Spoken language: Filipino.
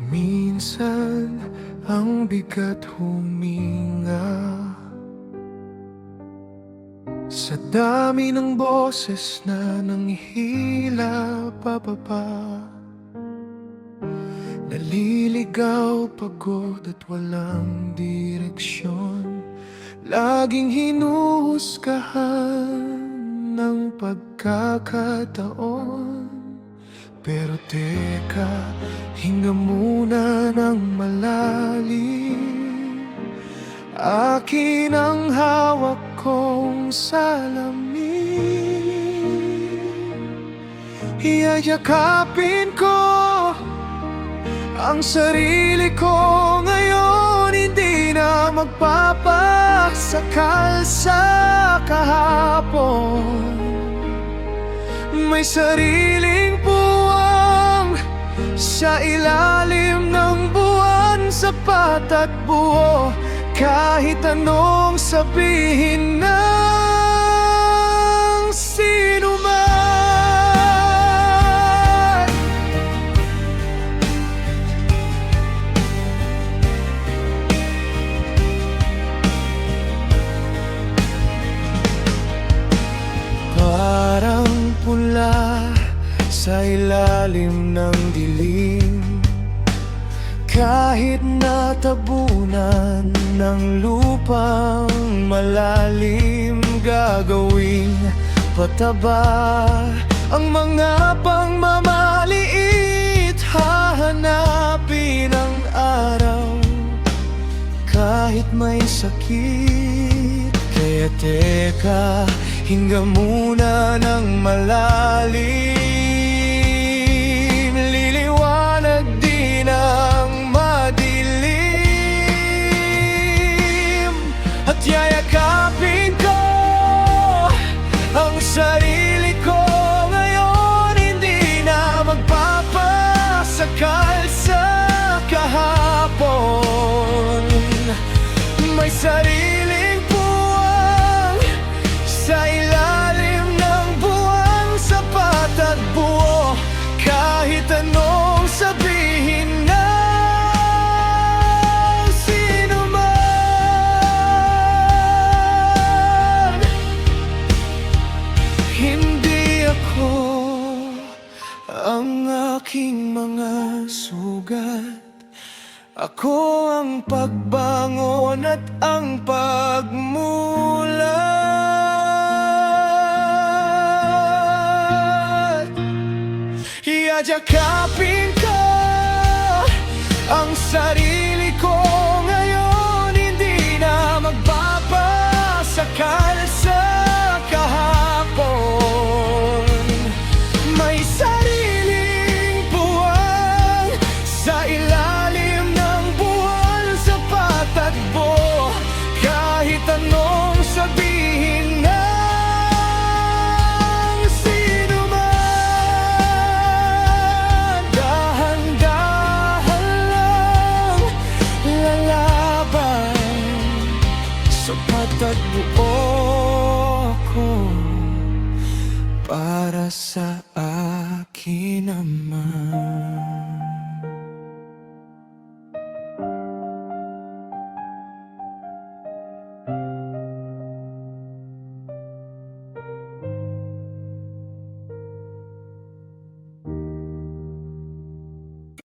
Minsan ang bigat huminga sa dami ng boses na nanghihila pababa. Naliligaw, pagod at walang direksyon, laging hinuhusgahan ng pagkakataon. Pero teka, hinga muna ng malalim. Akin ang hawak kong salamin. Iyayakapin ko ang sarili ko ngayon. Hindi na magpapasakal sa kahapon. May sariling puwang sa ilalim ng buwan, sapat at buo kahit anong sabihin ng sino man. Parang pula sa ilalim ng dilim, kahit natabunan ng lupang malalim. Gagawing pataba ang mga pangmamaliit, hahanapin ang araw kahit may sakit. Kaya teka, hinga muna ng malalim. Liliwanag din ang madilim, at yayakapin ko ang sarili ko ngayon. Hindi na magpapasakal sa kahapon. May sariling puwang sa ilalim ng buwan, sapat at buo kahit anong sabihin ng sino man. Hindi ako ang aking mga sugat, ako ang pagbangon at ang pagmulat. Iyayakapin ko ang sarili ko ngayon. Hindi na magpapasakal sa kahapon. May sariling puwang sa ilalim ng buwan, sapat at buo kahit anong sabihin ng sino man. Dahan-dahan lang lalaban, sapat at buo ako para sa akin naman.